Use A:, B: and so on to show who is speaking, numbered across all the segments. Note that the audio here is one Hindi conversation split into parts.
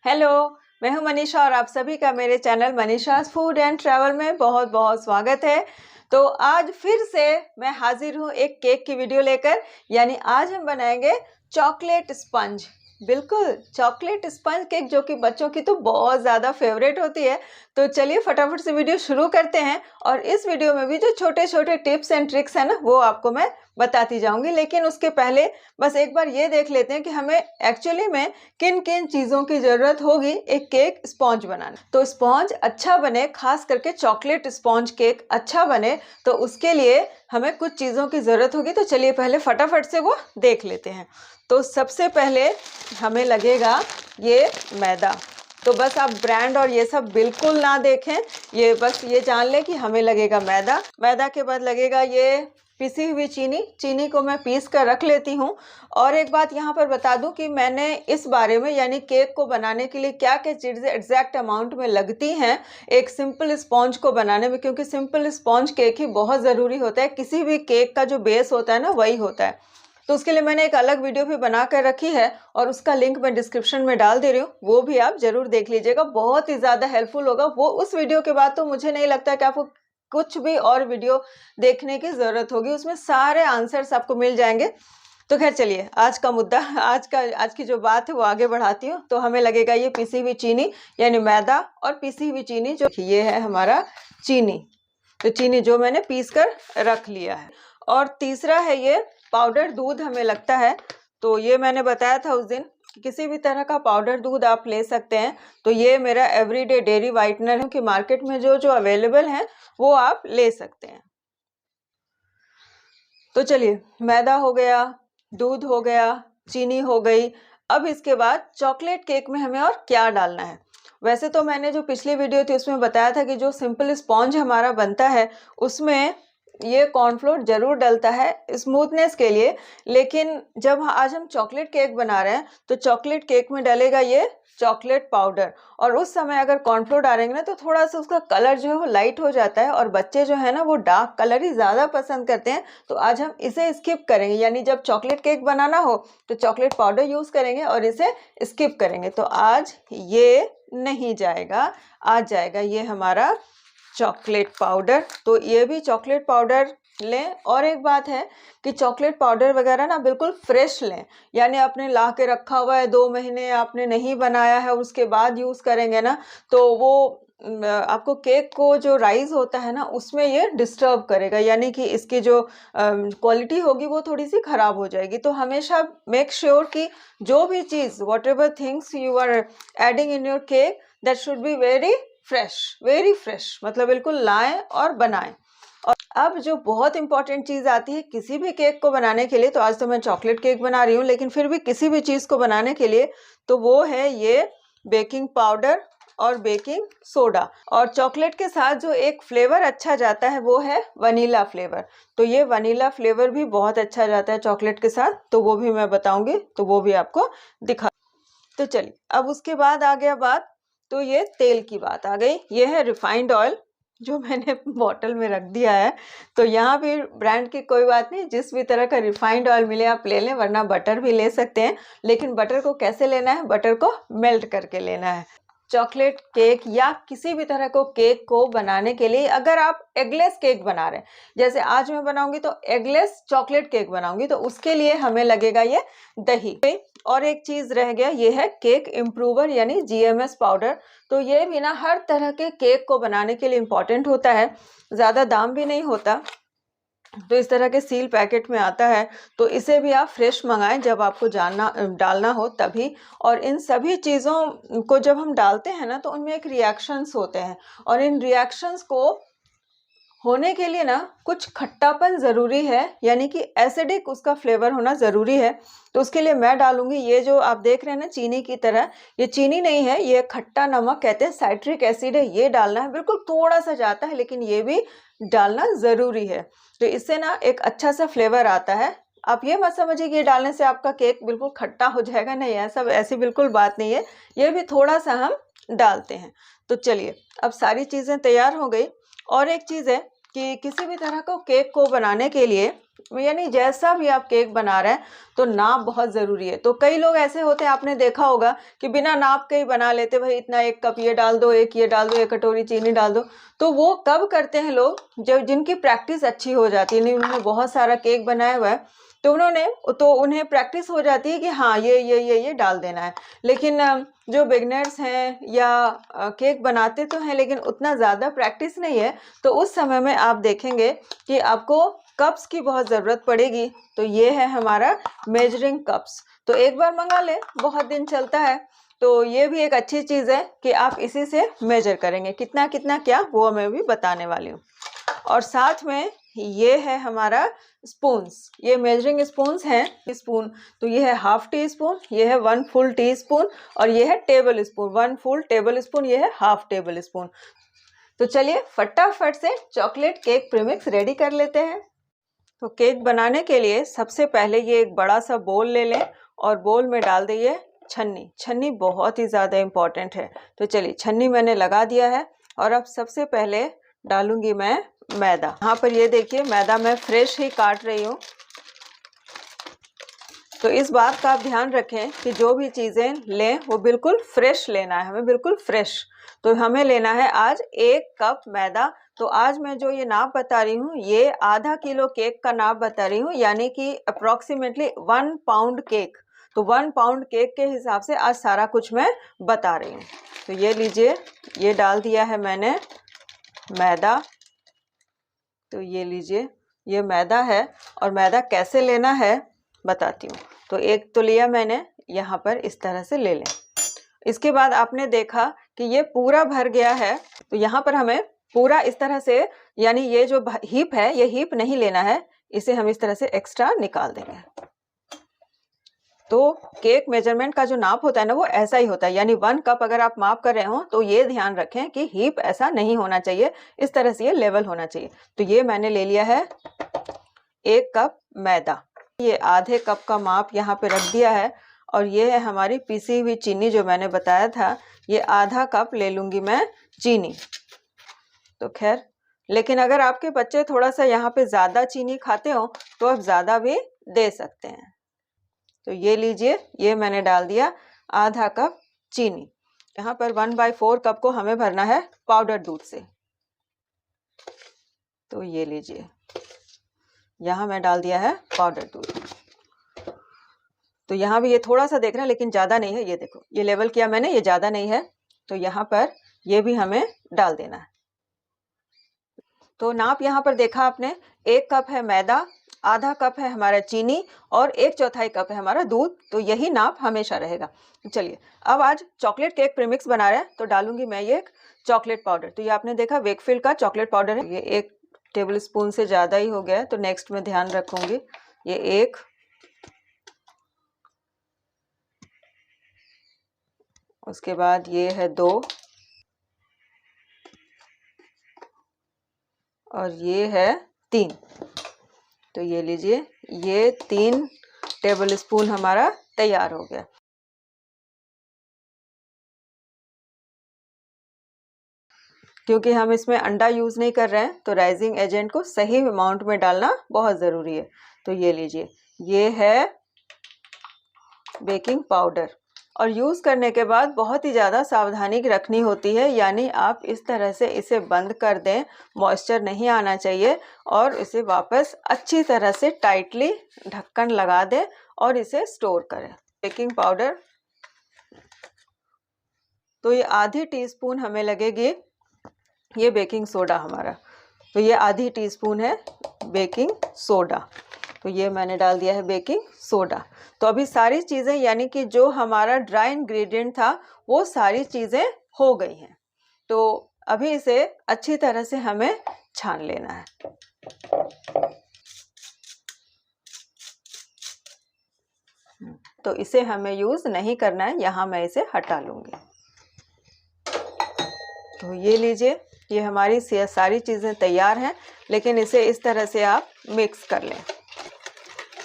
A: हेलो, मैं हूं मनीषा और आप सभी का मेरे चैनल मनीषास फूड एंड ट्रैवल में बहुत बहुत स्वागत है। तो आज फिर से मैं हाजिर हूं एक केक की वीडियो लेकर। यानी आज हम बनाएंगे चॉकलेट स्पंज। बिल्कुल चॉकलेट स्पंज केक, जो कि बच्चों की तो बहुत ज़्यादा फेवरेट होती है। तो चलिए फटाफट से वीडियो शुरू करते हैं। और इस वीडियो में भी जो छोटे छोटे टिप्स एंड ट्रिक्स हैं ना, वो आपको मैं बताती जाऊंगी। लेकिन उसके पहले बस एक बार ये देख लेते हैं कि हमें एक्चुअली में किन किन चीज़ों की ज़रूरत होगी एक केक स्पॉन्ज बनाने। तो स्पॉन्ज अच्छा बने, खास करके चॉकलेट स्पॉन्ज केक अच्छा बने, तो उसके लिए हमें कुछ चीज़ों की ज़रूरत होगी। तो चलिए पहले फटाफट से वो देख लेते हैं। तो सबसे पहले हमें लगेगा ये मैदा। तो बस आप ब्रांड और ये सब बिल्कुल ना देखें, ये बस ये जान लें कि हमें लगेगा मैदा। मैदा के बाद लगेगा ये पिसी हुई चीनी। चीनी को मैं पीस कर रख लेती हूँ। और एक बात यहाँ पर बता दूँ कि मैंने इस बारे में, यानी केक को बनाने के लिए क्या क्या चीज़ें एग्जैक्ट अमाउंट में लगती हैं एक सिंपल स्पॉन्ज को बनाने में, क्योंकि सिंपल स्पॉन्ज केक ही बहुत ज़रूरी होता है। किसी भी केक का जो बेस होता है ना, वही होता है। तो उसके लिए मैंने एक अलग वीडियो भी बना कर रखी है और उसका लिंक मैं डिस्क्रिप्शन में डाल दे रही हूँ, वो भी आप जरूर देख लीजिएगा। बहुत ही ज़्यादा हेल्पफुल होगा वो। उस वीडियो के बाद तो मुझे नहीं लगता कि आपको कुछ भी और वीडियो देखने की ज़रूरत होगी, उसमें सारे आंसर्स आपको मिल जाएंगे। तो खैर चलिए, आज का मुद्दा, आज की जो बात है वो आगे बढ़ाती हूँ। तो हमें लगेगा ये पिसी हुई चीनी, यानी मैदा और पिसी हुई चीनी, जो ये है हमारा चीनी। तो चीनी जो मैंने पीस कर रख लिया है। और तीसरा है ये पाउडर दूध हमें लगता है। तो ये मैंने बताया था उस दिन कि किसी भी तरह का पाउडर दूध आप ले सकते हैं। तो ये मेरा एवरीडे डेयरी वाइटनर है कि मार्केट में जो जो अवेलेबल है वो आप ले सकते हैं। तो चलिए, मैदा हो गया, दूध हो गया, चीनी हो गई। अब इसके बाद चॉकलेट केक में हमें और क्या डालना है। वैसे तो मैंने जो पिछली वीडियो थी उसमें बताया था कि जो सिंपल स्पॉन्ज हमारा बनता है उसमें ये कॉर्नफ्लोर जरूर डलता है स्मूथनेस के लिए। लेकिन जब आज हम चॉकलेट केक बना रहे हैं तो चॉकलेट केक में डलेगा ये चॉकलेट पाउडर। और उस समय अगर कॉर्नफ्लोर डालेंगे ना तो थोड़ा सा उसका कलर जो है वो लाइट हो जाता है, और बच्चे जो है ना वो डार्क कलर ही ज़्यादा पसंद करते हैं। तो आज हम इसे स्किप करेंगे, यानी जब चॉकलेट केक बनाना हो तो चॉकलेट पाउडर यूज़ करेंगे और इसे स्किप करेंगे। तो आज ये नहीं जाएगा, आज जाएगा ये हमारा चॉकलेट पाउडर। तो ये भी चॉकलेट पाउडर लें। और एक बात है कि चॉकलेट पाउडर वगैरह ना बिल्कुल फ्रेश लें, यानी आपने ला के रखा हुआ है 2 महीने आपने नहीं बनाया है उसके बाद यूज़ करेंगे ना, तो वो आपको केक को जो राइज होता है ना उसमें ये डिस्टर्ब करेगा, यानी कि इसकी जो क्वालिटी होगी वो थोड़ी सी ख़राब हो जाएगी। तो हमेशा मेक श्योर कि जो भी चीज़, whatever things you are adding in your cake, that should be very fresh, मतलब बिल्कुल लाएं और बनाएं। और अब जो बहुत इंपॉर्टेंट चीज़ आती है किसी भी केक को बनाने के लिए, तो आज तो मैं चॉकलेट केक बना रही हूँ लेकिन फिर भी किसी भी चीज़ को बनाने के लिए, तो वो है ये बेकिंग पाउडर और बेकिंग सोडा। और चॉकलेट के साथ जो एक फ्लेवर अच्छा जाता है वो है वनीला फ्लेवर। तो ये वनीला फ्लेवर भी बहुत अच्छा जाता है चॉकलेट के साथ, तो वो भी मैं बताऊंगी, तो वो भी आपको दिखा। तो चलिए, अब उसके बाद आ गया बात, तो ये तेल की बात आ गई। ये है रिफाइंड ऑयल जो मैंने बॉटल में रख दिया है। तो यहाँ भी ब्रांड की कोई बात नहीं, जिस भी तरह का रिफाइंड ऑयल मिले आप ले लें, वरना बटर भी ले सकते हैं। लेकिन बटर को कैसे लेना है, बटर को मेल्ट करके लेना है। चॉकलेट केक या किसी भी तरह को केक को बनाने के लिए, अगर आप एगलेस केक बना रहे हैं, जैसे आज मैं बनाऊंगी तो एगलेस चॉकलेट केक बनाऊंगी, तो उसके लिए हमें लगेगा ये दही। और एक चीज रह गया, ये है केक इम्प्रूवर यानी जीएमएस पाउडर। तो ये भी ना हर तरह के केक को बनाने के लिए इम्पॉर्टेंट होता है, ज़्यादा दाम भी नहीं होता। तो इस तरह के सील पैकेट में आता है, तो इसे भी आप फ्रेश मंगाएं जब आपको डालना हो तभी। और इन सभी चीज़ों को जब हम डालते हैं ना तो उनमें एक रिएक्शंस होते हैं, और इन रिएक्शंस को होने के लिए ना कुछ खट्टापन ज़रूरी है, यानी कि एसिडिक उसका फ्लेवर होना ज़रूरी है। तो उसके लिए मैं डालूंगी ये जो आप देख रहे हैं ना चीनी की तरह, ये चीनी नहीं है, ये खट्टा नमक कहते हैं, साइट्रिक एसिड है, ये डालना है। बिल्कुल थोड़ा सा जाता है लेकिन ये भी डालना ज़रूरी है। तो इससे ना एक अच्छा सा फ्लेवर आता है। आप ये मत समझिए कि ये डालने से आपका केक बिल्कुल खट्टा हो जाएगा, नहीं, ऐसी बिल्कुल बात नहीं है। ये भी थोड़ा सा हम डालते हैं। तो चलिए, अब सारी चीज़ें तैयार हो गई। और एक चीज़ है कि किसी भी तरह को केक को बनाने के लिए, यानी जैसा भी आप केक बना रहे हैं, तो नाप बहुत ज़रूरी है। तो कई लोग ऐसे होते हैं, आपने देखा होगा कि बिना नाप के ही बना लेते, भाई इतना 1 कप ये डाल दो, 1 ये डाल दो, 1 कटोरी चीनी डाल दो। तो वो कब करते हैं लोग, जब जिनकी प्रैक्टिस अच्छी हो जाती है, उन्होंने बहुत सारा केक बनाया हुआ है, तो उन्हें प्रैक्टिस हो जाती है कि हाँ ये डाल देना है। लेकिन जो बिगनर्स हैं या केक बनाते तो हैं लेकिन उतना ज़्यादा प्रैक्टिस नहीं है, तो उस समय में आप देखेंगे कि आपको कप्स की बहुत ज़रूरत पड़ेगी। तो ये है हमारा मेजरिंग कप्स। तो एक बार मंगा लें, बहुत दिन चलता है। तो ये भी एक अच्छी चीज़ है कि आप इसी से मेजर करेंगे, कितना कितना क्या वो मैं भी बताने वाली हूँ। और साथ में ये है हमारा स्पून्स, ये मेजरिंग स्पून्स हैं। स्पून तो ये है हाफ टी स्पून, ये है 1 फुल टी स्पून, और ये है table spoon, 1 full table spoon, ये है हाफ टेबल स्पून। तो चलिए फटाफट से चॉकलेट केक प्रीमिक्स रेडी कर लेते हैं। तो केक बनाने के लिए सबसे पहले ये एक बड़ा सा बोल ले लें और बोल में डाल दीजिए छन्नी। छन्नी बहुत ही ज़्यादा इम्पॉर्टेंट है। तो चलिए छन्नी मैंने लगा दिया है और अब सबसे पहले डालूंगी मैं मैदा। यहाँ पर ये देखिए मैदा मैं फ्रेश ही काट रही हूँ। तो इस बात का आप ध्यान रखें कि जो भी चीज़ें लें वो बिल्कुल फ्रेश लेना है, हमें बिल्कुल फ्रेश। तो हमें लेना है आज 1 कप मैदा। तो आज मैं जो ये नाप बता रही हूँ, ये आधा किलो केक का नाप बता रही हूँ, यानी कि अप्रॉक्सीमेटली 1 पाउंड केक। तो 1 पाउंड केक के हिसाब से आज सारा कुछ मैं बता रही हूँ। तो ये लीजिए, ये डाल दिया है मैंने मैदा। तो ये लीजिए, ये मैदा है। और मैदा कैसे लेना है बताती हूँ। तो एक तो लिया मैंने, यहाँ पर इस तरह से ले लें। इसके बाद आपने देखा कि ये पूरा भर गया है, तो यहाँ पर हमें पूरा इस तरह से, यानी ये जो हीप है ये हीप नहीं लेना है, इसे हम इस तरह से एक्स्ट्रा निकाल देंगे। तो केक मेजरमेंट का जो नाप होता है ना वो ऐसा ही होता है, यानी 1 कप अगर आप माप कर रहे हो तो ये ध्यान रखें कि हीप ऐसा नहीं होना चाहिए, इस तरह से ये लेवल होना चाहिए। तो ये मैंने ले लिया है 1 कप मैदा, ये आधे कप का माप यहाँ पे रख दिया है। और ये है हमारी पीसी हुई चीनी जो मैंने बताया था, ये आधा कप ले लूँगी मैं चीनी। तो खैर, लेकिन अगर आपके बच्चे थोड़ा सा यहाँ पे ज़्यादा चीनी खाते हो तो आप ज़्यादा भी दे सकते हैं। तो ये लीजिए, ये मैंने डाल दिया आधा कप चीनी। यहाँ पर 1/4 कप को हमें भरना है पाउडर दूध से। तो ये लीजिए, यहाँ मैं डाल दिया है पाउडर दूध। तो यहाँ भी ये थोड़ा सा देख रहे हैं लेकिन ज़्यादा नहीं है, ये देखो ये लेवल किया मैंने, ये ज़्यादा नहीं है। तो यहाँ पर ये भी हमें डाल देना है। तो नाप यहाँ पर देखा आपने, 1 कप है मैदा, आधा कप है हमारा चीनी और 1/4 कप है हमारा दूध। तो यही नाप हमेशा रहेगा। चलिए अब आज चॉकलेट केक प्रीमिक्स बना रहे हैं, तो डालूंगी मैं ये चॉकलेट पाउडर। तो ये आपने देखा वेकफील्ड का चॉकलेट पाउडर है, ये 1 टेबल स्पून से ज़्यादा ही हो गया है, तो नेक्स्ट में ध्यान रखूंगी। ये 1, उसके बाद ये है 2, और ये है 3। तो ये लीजिए, ये 3 टेबल स्पून हमारा तैयार हो गया। क्योंकि हम इसमें अंडा यूज़ नहीं कर रहे हैं तो राइजिंग एजेंट को सही अमाउंट में डालना बहुत ज़रूरी है। तो ये लीजिए, ये है बेकिंग पाउडर। और यूज़ करने के बाद बहुत ही ज़्यादा सावधानी रखनी होती है, यानी आप इस तरह से इसे बंद कर दें, मॉइस्चर नहीं आना चाहिए, और इसे वापस अच्छी तरह से टाइटली ढक्कन लगा दें और इसे स्टोर करें। बेकिंग पाउडर तो ये आधी टीस्पून हमें लगेगी, ये बेकिंग सोडा हमारा, तो ये आधी टीस्पून है बेकिंग सोडा। तो ये मैंने डाल दिया है बेकिंग सोडा। तो अभी सारी चीज़ें, यानी कि जो हमारा ड्राई इंग्रेडिएंट था वो सारी चीज़ें हो गई हैं। तो अभी इसे अच्छी तरह से हमें छान लेना है। तो इसे हमें यूज़ नहीं करना है, यहाँ मैं इसे हटा लूँगी। तो ये लीजिए, ये हमारी सारी चीज़ें तैयार हैं, लेकिन इसे इस तरह से आप मिक्स कर लें।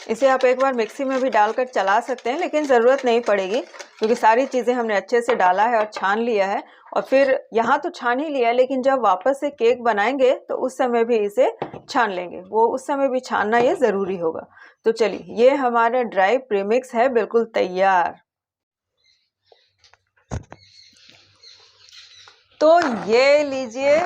A: इसे आप एक बार मिक्सी में भी डालकर चला सकते हैं, लेकिन ज़रूरत नहीं पड़ेगी। क्योंकि सारी चीज़ें हमने अच्छे से डाला है और छान लिया है। और फिर यहाँ तो छान ही लिया, लेकिन जब वापस से केक बनाएंगे तो उस समय भी इसे छान लेंगे, वो उस समय भी छानना ये ज़रूरी होगा। तो चलिए, ये हमारा ड्राई प्रीमिक्स है बिल्कुल तैयार। तो ये लीजिए,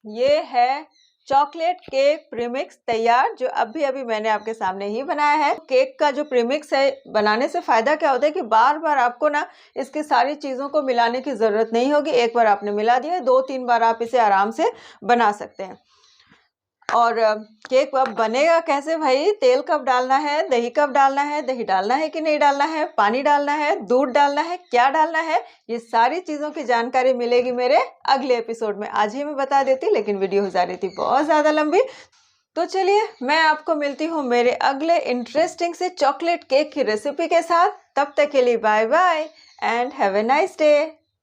A: ये है चॉकलेट केक प्रीमिक्स तैयार, जो अभी अभी मैंने आपके सामने ही बनाया है। केक का जो प्रीमिक्स है, बनाने से फ़ायदा क्या होता है कि बार बार आपको ना इसकी सारी चीज़ों को मिलाने की ज़रूरत नहीं होगी। एक बार आपने मिला दिया, 2-3 बार आप इसे आराम से बना सकते हैं। और केक अब बनेगा कैसे भाई? तेल कब डालना है, दही कब डालना है, दही डालना है कि नहीं डालना है, पानी डालना है, दूध डालना है, क्या डालना है, ये सारी चीज़ों की जानकारी मिलेगी मेरे अगले एपिसोड में। आज ही मैं बता देती, लेकिन वीडियो हो जा रही थी बहुत ज़्यादा लंबी। तो चलिए, मैं आपको मिलती हूँ मेरे अगले इंटरेस्टिंग से चॉकलेट केक की रेसिपी के साथ। तब तक के लिए bye bye and have a nice day.